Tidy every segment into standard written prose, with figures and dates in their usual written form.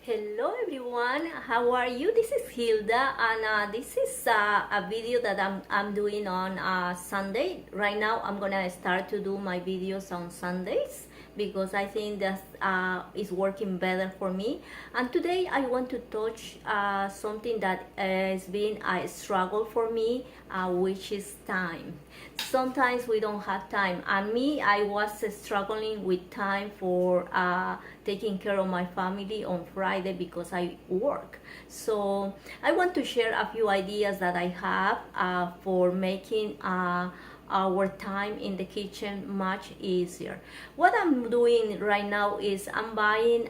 Hello everyone, how are you? This is Hilda, and this is a video that I'm doing on Sunday. Right now I'm gonna start to do my videos on Sundays because I think that is working better for me. And today I want to touch something that has been a struggle for me, which is time. Sometimes we don't have time, and me, I was struggling with time for taking care of my family on Friday because I work. So I want to share a few ideas that I have for making our time in the kitchen much easier. What I'm doing right now is I'm buying,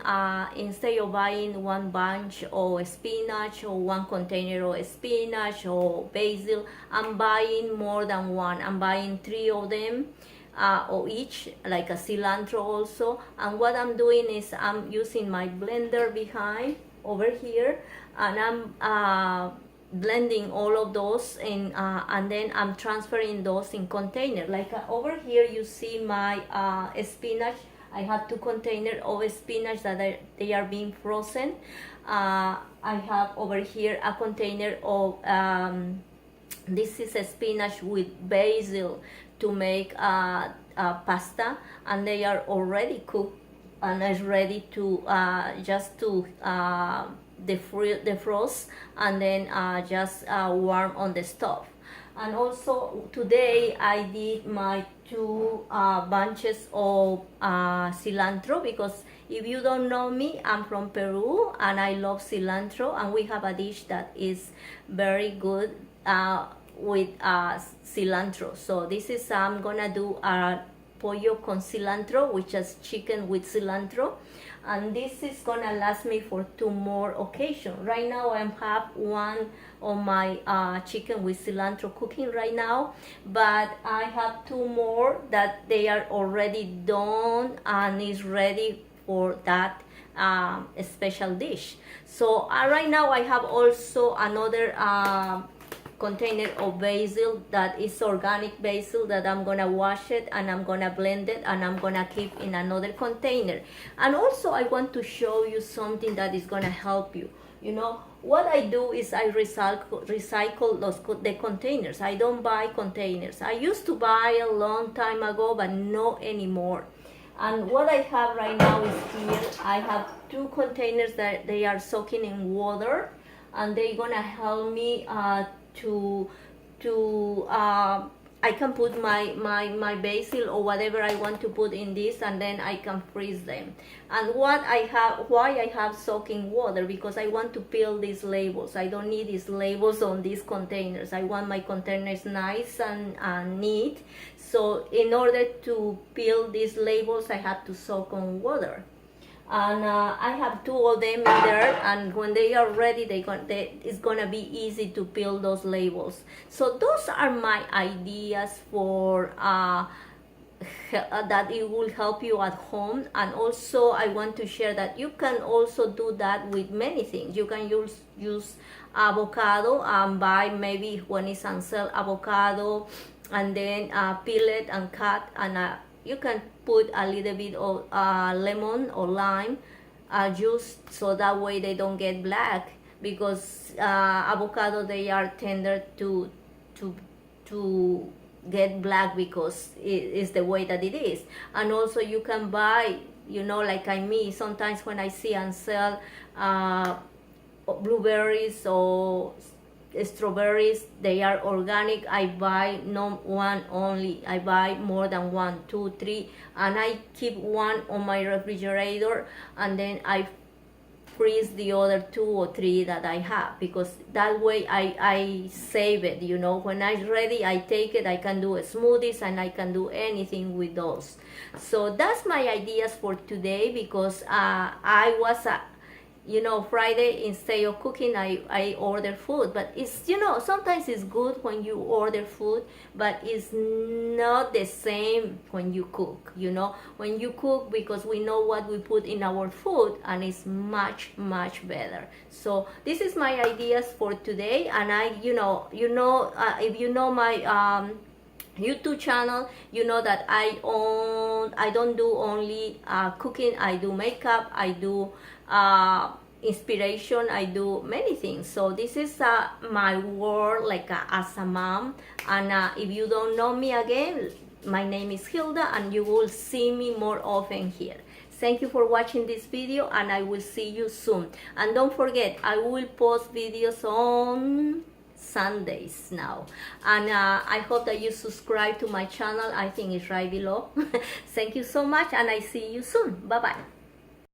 instead of buying one bunch of spinach or one container of spinach or basil, I'm buying more than one. I'm buying three of them. Or each, like a cilantro also. And what I'm doing is I'm using my blender behind over here, and I'm blending all of those in, and then I'm transferring those in container. Like over here you see my spinach. I have two containers of spinach that they are being frozen. I have over here a container of this is a spinach with basil to make pasta, and they are already cooked and is ready to just to defrost and then just warm on the stove. And also today I did my two bunches of cilantro, because if you don't know me, I'm from Peru and I love cilantro, and we have a dish that is very good with cilantro. So this is, I'm gonna do a pollo con cilantro, which is chicken with cilantro, and this is gonna last me for two more occasions. Right now I have one of my chicken with cilantro cooking right now, but I have two more that they are already done and is ready for that special dish. So right now I have also another container of basil that is organic basil that I'm gonna wash it and I'm gonna blend it and I'm gonna keep in another container. And also I want to show you something that is gonna help you. You know what I do is I recycle the containers. I don't buy containers. I used to buy a long time ago, but no anymore. And what I have right now is here I have two containers that they are soaking in water, and they're gonna help me to I can put my basil or whatever I want to put in this, and then I can freeze them. And why I have soaking water, because I want to peel these labels. I don't need these labels on these containers. I want my containers nice and neat. So in order to peel these labels, I have to soak on water. And I have two of them in there, and when they are ready it's gonna be easy to peel those labels. So those are my ideas for that it will help you at home. And also I want to share that you can also do that with many things. You can use avocado and buy, maybe when it's on sale, avocado, and then peel it and cut, and you can put a little bit of lemon or lime juice, so that way they don't get black, because avocado, they are tender to get black because it is the way that it is. And also you can buy, like me, sometimes when I see on sale blueberries or strawberries, they are organic, I buy not one only, I buy more than one, two, three, and I keep one on my refrigerator, and then I freeze the other two or three that I have, because that way I save it. When I'm ready, I take it, I can do smoothies and I can do anything with those. So that's my ideas for today, because I was Friday, instead of cooking, I order food. But it's, sometimes it's good when you order food, but it's not the same when you cook. When you cook, because we know what we put in our food, and it's much, much better. So this is my ideas for today. And if you know my YouTube channel, you know that I don't do only cooking. I do makeup, I do inspiration. I do many things. So this is my world, like as a mom. And if you don't know me again, my name is Hilda, and you will see me more often here. Thank you for watching this video, and I will see you soon. And don't forget, I will post videos on Sundays now. And I hope that you subscribe to my channel. I think it's right below. Thank you so much, and I see you soon. Bye bye.